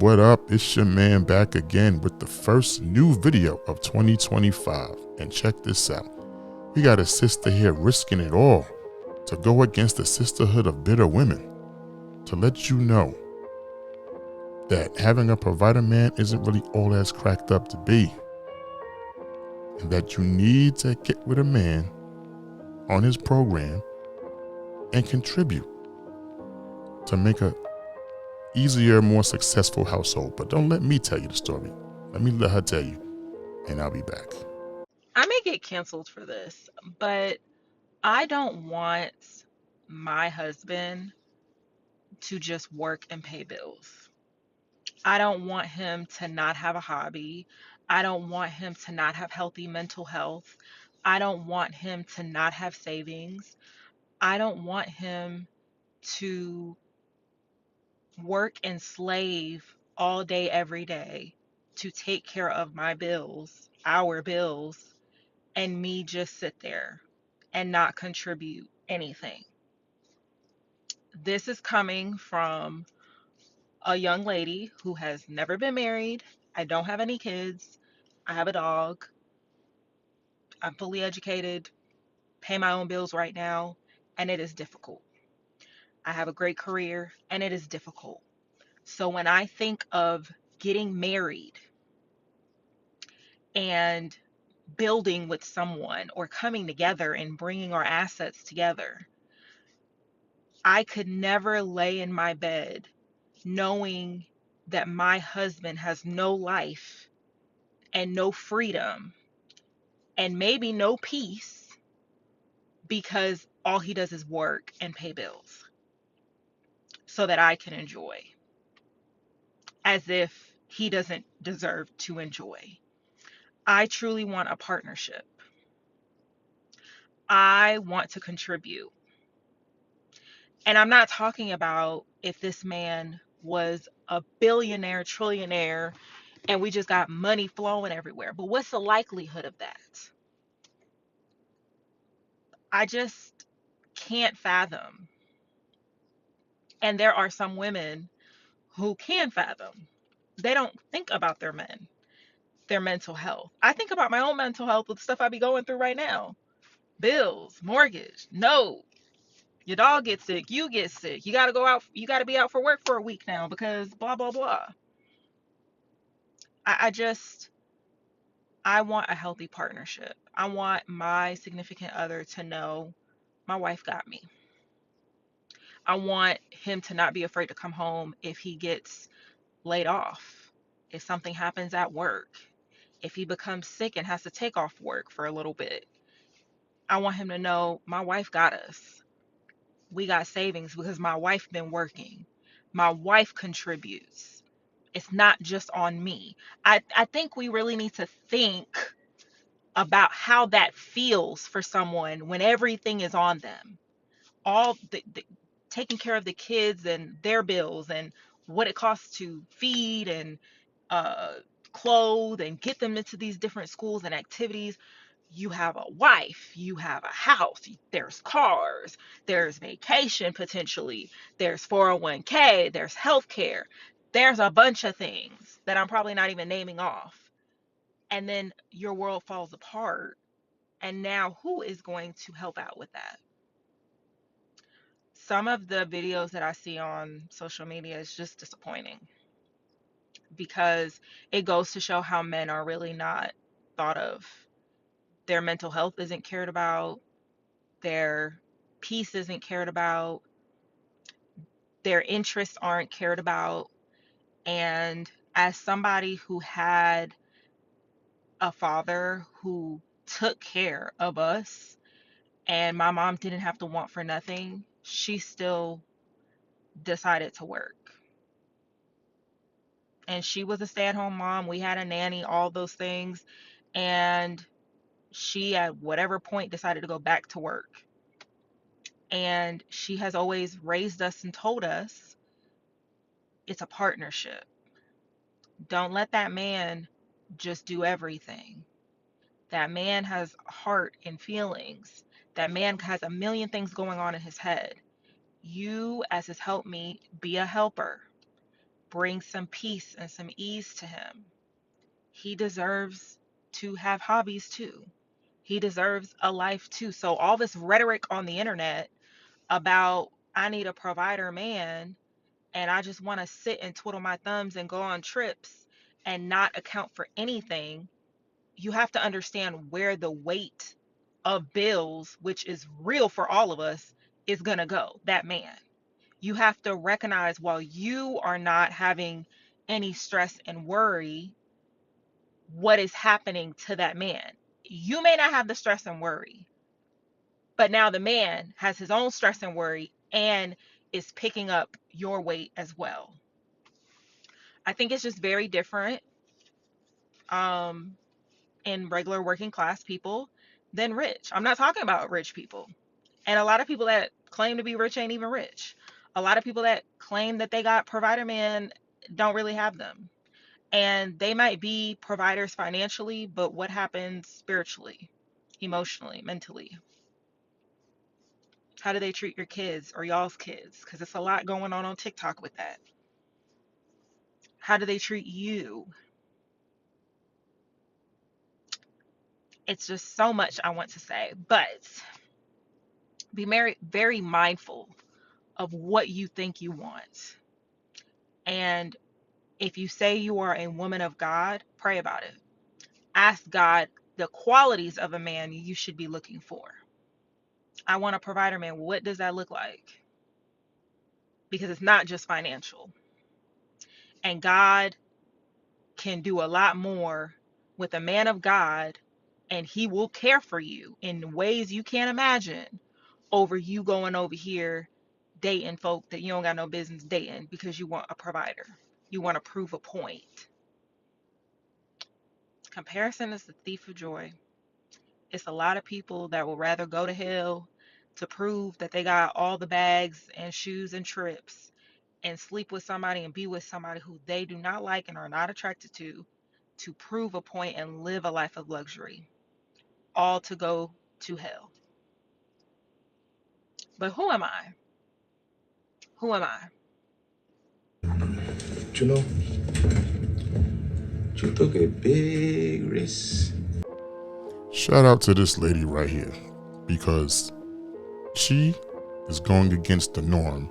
What up? It's your man back again with the first new video of 2025. And check this out. We got a sister here risking it all to go against the sisterhood of bitter women to let you know that having a provider man isn't really all that's cracked up to be. And that you need to get with a man on his program and contribute to make a easier, more successful household. But don't let me tell you the story. Let her tell you, and I'll be back. I may get canceled for this, but I don't want my husband to just work and pay bills. I don't want him to not have a hobby. I don't want him to not have healthy mental health. I don't want him to not have savings. I don't want him to work and slave all day, every day to take care of my bills, our bills, and me just sit there and not contribute anything. This is coming from a young lady who has never been married. I don't have any kids. I have a dog. I'm fully educated, pay my own bills right now, and it is difficult. I have a great career, and it is difficult. So when I think of getting married and building with someone or coming together and bringing our assets together, I could never lay in my bed knowing that my husband has no life and no freedom and maybe no peace because all he does is work and pay bills so that I can enjoy, as if he doesn't deserve to enjoy. I truly want a partnership. I want to contribute. And I'm not talking about if this man was a billionaire, trillionaire, and we just got money flowing everywhere. But what's the likelihood of that? I just can't fathom. And there are some women who can fathom. They don't think about their men, their mental health. I think about my own mental health with stuff I be going through right now. Bills, mortgage, no. Your dog gets sick, you get sick. You gotta go out, you gotta be out for work for a week now because blah blah blah. I just I want a healthy partnership. I want my significant other to know my wife got me. I want him to not be afraid to come home if he gets laid off, if something happens at work, if he becomes sick and has to take off work for a little bit. I want him to know my wife got us. We got savings because my wife been working. My wife contributes. It's not just on me. I think we really need to think about how that feels for someone when everything is on them. All the taking care of the kids and their bills and what it costs to feed and uh, clothe and get them into these different schools and activities. You have a wife, you have a house, there's cars, there's vacation potentially, there's 401k, there's healthcare, there's a bunch of things that I'm probably not even naming off. And then your world falls apart. And now who is going to help out with that? Some of the videos that I see on social media is just disappointing because it goes to show how men are really not thought of. Their mental health isn't cared about, their peace isn't cared about, their interests aren't cared about. And as somebody who had a father who took care of us and my mom didn't have to want for nothing, she still decided to work. And she was a stay-at-home mom. We had a nanny, all those things. And she, at whatever point, decided to go back to work. And she has always raised us and told us it's a partnership. Don't let that man just do everything. That man has heart and feelings. That man has a million things going on in his head. You, as his helpmeet, be a helper. bring some peace and some ease to him. He deserves to have hobbies too. He deserves a life too. So all this rhetoric on the internet about I need a provider man and I just want to sit and twiddle my thumbs and go on trips and not account for anything, you have to understand where the weight of bills, which is real for all of us, is going to go. That man. You have to recognize while you are not having any stress and worry, what is happening to that man. You may not have the stress and worry, but now the man has his own stress and worry and is picking up your weight as well. I think it's just very different um, in regular working class people than rich. I'm not talking about rich people. And a lot of people that claim to be rich ain't even rich. A lot of people that claim that they got provider man don't really have them. And they might be providers financially, but what happens spiritually, emotionally, mentally? How do they treat your kids or y'all's kids? Because it's a lot going on TikTok with that. How do they treat you? It's just so much I want to say, but be very, very mindful of what you think you want. And if you say you are a woman of God, pray about it. Ask God the qualities of a man you should be looking for. I want a provider man. What does that look like? Because it's not just financial. And God can do a lot more with a man of God, and he will care for you in ways you can't imagine over you going over here dating folk that you don't got no business dating because you want a provider. You want to prove a point. Comparison is the thief of joy. It's a lot of people that will rather go to hell to prove that they got all the bags and shoes and trips and sleep with somebody and be with somebody who they do not like and are not attracted to prove a point and live a life of luxury, all to go to hell. But who am I? Who am I? You know, you took a big risk. Shout out to this lady right here, because she is going against the norm.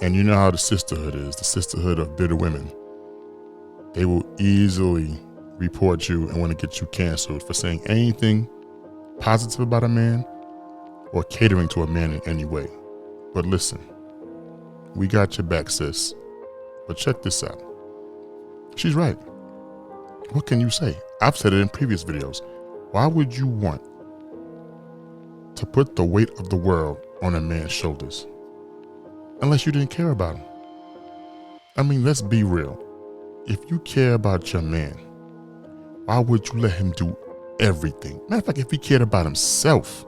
And you know how the sisterhood is, the sisterhood of bitter women. They will easily report you and want to get you canceled for saying anything positive about a man or catering to a man in any way. But listen, we got your back, sis. But check this out. She's right. What can you say? I've said it in previous videos. Why would you want to put the weight of the world on a man's shoulders unless you didn't care about him? I mean, let's be real. If you care about your man, why would you let him do everything? Matter of fact, if he cared about himself,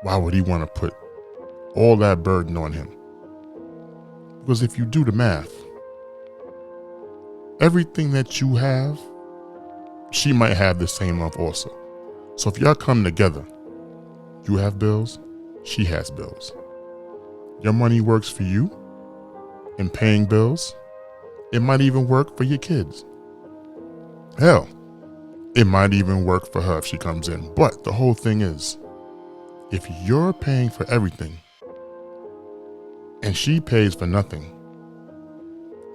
why would he want to put all that burden on him? Because if you do the math, everything that you have, she might have the same month also. So if y'all come together, you have bills, she has bills. Your money works for you in paying bills. It might even work for your kids. Hell, it might even work for her if she comes in. But the whole thing is, if you're paying for everything and she pays for nothing,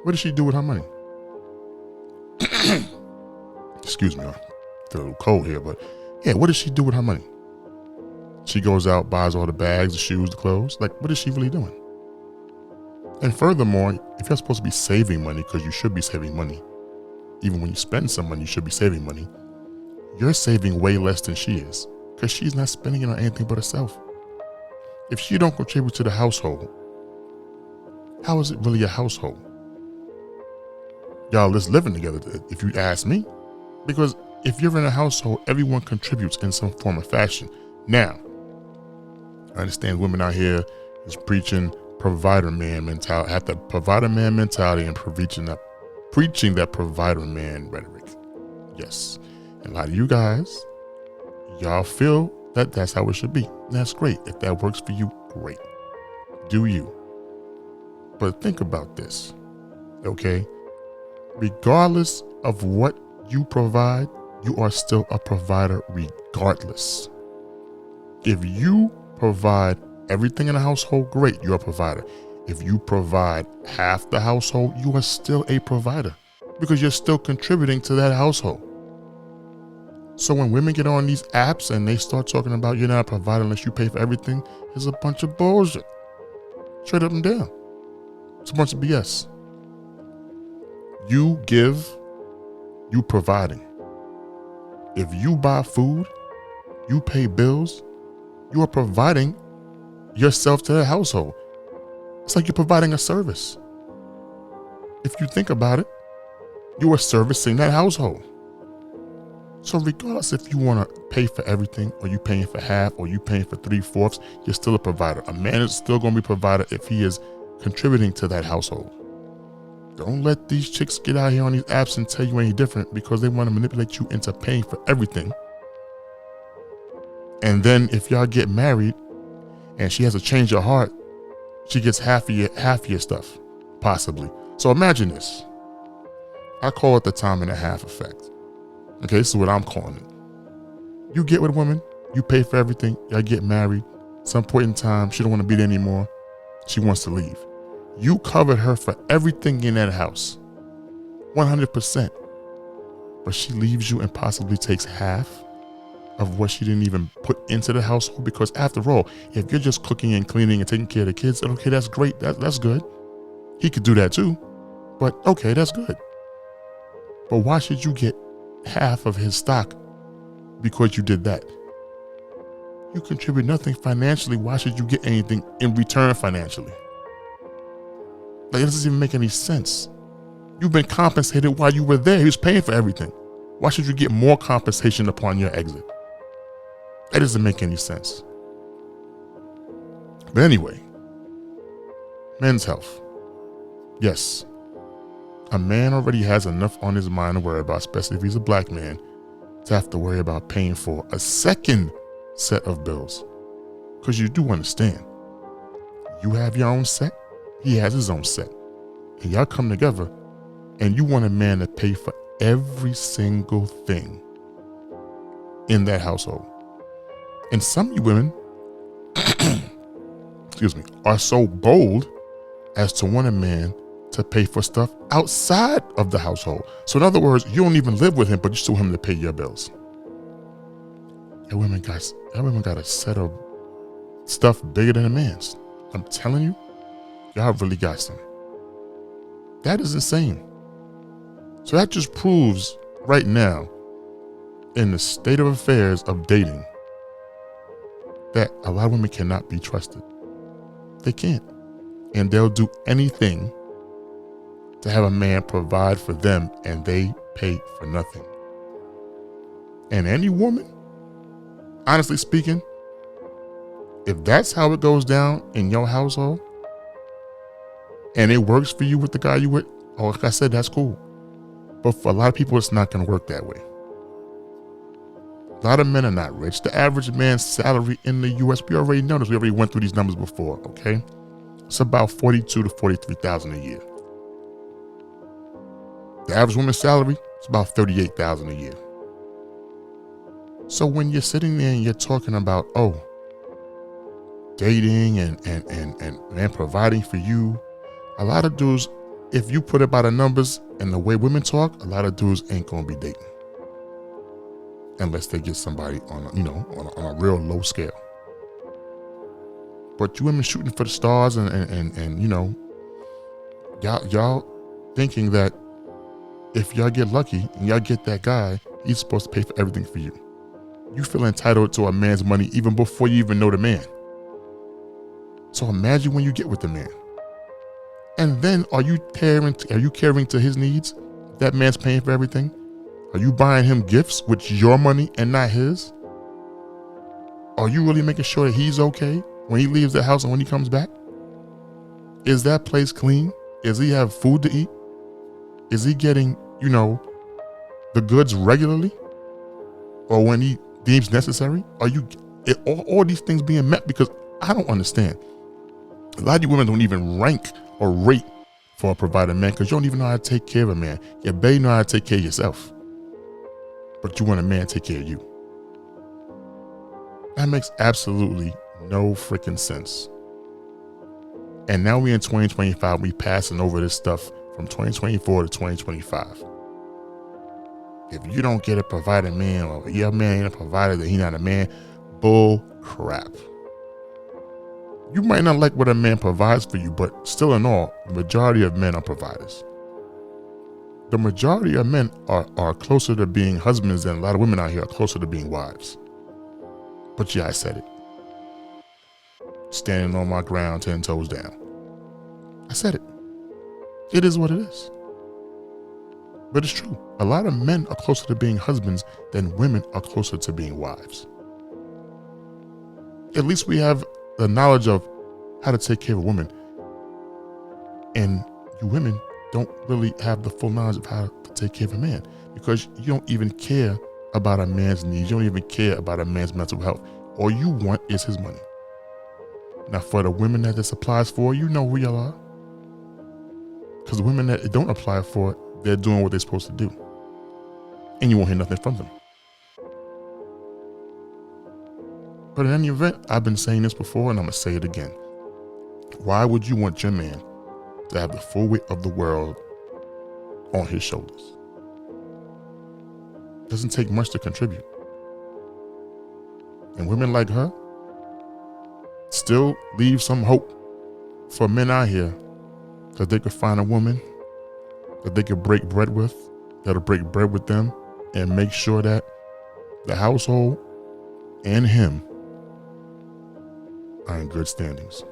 what does she do with her money? Excuse me, I'm a little cold here, but yeah, what does she do with her money? She goes out, buys all the bags, the shoes, the clothes. Like, what is she really doing? And furthermore, if you're supposed to be saving money, because you should be saving money, even when you spend some money, you should be saving money. You're saving way less than she is, because she's not spending it on anything but herself. If she don't contribute to the household, how is it really a household? Y'all just living together, if you ask me. Because if you're in a household, everyone contributes in some form or fashion. Now, I understand women out here is preaching provider man mentality, have the provider man mentality and preaching that provider man rhetoric. Yes. And a lot of you guys, y'all feel that that's how it should be. And that's great. If that works for you, great. Do you. But think about this. Okay? Regardless of what you provide, you are still a provider regardless. If you provide everything in the household, great, you're a provider. If you provide half the household, you are still a provider because you're still contributing to that household. So when women get on these apps and they start talking about you're not a provider unless you pay for everything, it's a bunch of bullshit. Straight up and down. It's a bunch of BS. You give, you providing. If you buy food, you pay bills, you are providing yourself to the household. It's like you're providing a service. If you think about it, you are servicing that household. So regardless if you want to pay for everything or you paying for half or you paying for 3/4, you're still a provider. A man is still going to be a provider if he is contributing to that household. Don't let these chicks get out here on these apps and tell you any different because they want to manipulate you into paying for everything. And then if y'all get married and she has a change of heart, she gets half of your stuff, possibly. So imagine this. I call it the time and a half effect. Okay, this is what I'm calling it. You get with a woman, you pay for everything, y'all get married. Some point in time, she don't want to be there anymore. She wants to leave. You covered her for everything in that house, 100%. But she leaves you and possibly takes half of what she didn't even put into the household. Because after all, if you're just cooking and cleaning and taking care of the kids, okay, that's great. That's good. He could do that too. But okay, that's good. But why should you get half of his stock because you did that? You contribute nothing financially. Why should you get anything in return financially? Like, it doesn't even make any sense. You've been compensated while you were there. He was paying for everything. Why should you get more compensation upon your exit? That doesn't make any sense. But anyway, men's health. Yes, a man already has enough on his mind to worry about, especially if he's a black man, to have to worry about paying for a second set of bills. Because you do understand, you have your own set, he has his own set. And y'all come together and you want a man to pay for every single thing in that household. And some of you women, excuse me, are so bold as to want a man to pay for stuff outside of the household. So in other words, you don't even live with him, but you still want him to pay your bills. That women got a set of stuff bigger than a man's. I'm telling you, y'all really got some. That is insane. So that just proves right now, in the state of affairs of dating, that a lot of women cannot be trusted. They can't. And they'll do anything to have a man provide for them, and they pay for nothing. And any woman, honestly speaking, if that's how it goes down in your household and it works for you with the guy you with, oh, like I said, that's cool. But for a lot of people, it's not going to work that way. A lot of men are not rich. The average man's salary in the U.S., we already know this. We already went through these numbers before, okay? It's about $42,000 to $43,000 a year. The average woman's salary is about $38,000 a year. So when you're sitting there and you're talking about, oh, dating and providing for you, a lot of dudes, if you put it by the numbers and the way women talk, a lot of dudes ain't gonna be dating unless they get somebody on a real low scale. But you women shooting for the stars and y'all thinking that if y'all get lucky and y'all get that guy, he's supposed to pay for everything for you. You feel entitled to a man's money even before you even know the man. So imagine when you get with the man. And then are you caring to his needs? That man's paying for everything? Are you buying him gifts with your money and not his? Are you really making sure that he's okay when he leaves the house and when he comes back? Is that place clean? Does he have food to eat? Is he getting, the goods regularly? Or when he deems necessary? Are all these things being met? Because I don't understand. A lot of you women don't even rank or rate for a provider man because you don't even know how to take care of a man. You barely know how to take care of yourself. But you want a man to take care of you. That makes absolutely no freaking sense. And now we're in 2025, we passing over this stuff from 2024 to 2025. If you don't get a provider man, or your man ain't a provider, then he not a man. Bull crap. You might not like what a man provides for you, but still in all, the majority of men are providers. The majority of men are closer to being husbands than a lot of women out here are closer to being wives. But yeah, I said it. Standing on my ground, 10 toes down. I said it. It is what it is. But it's true. A lot of men are closer to being husbands than women are closer to being wives. At least we have the knowledge of how to take care of a woman. And you women don't really have the full knowledge of how to take care of a man because you don't even care about a man's needs. You don't even care about a man's mental health. All you want is his money. Now, for the women that this applies for, you know who y'all are. Because the women that it don't apply for, they're doing what they're supposed to do. And you won't hear nothing from them. But in any event, I've been saying this before and I'm going to say it again. Why would you want your man to have the full weight of the world on his shoulders? Doesn't take much to contribute. And women like her still leave some hope for men out here that they could find a woman that they could break bread with, that'll break bread with them and make sure that the household and him are in good standings.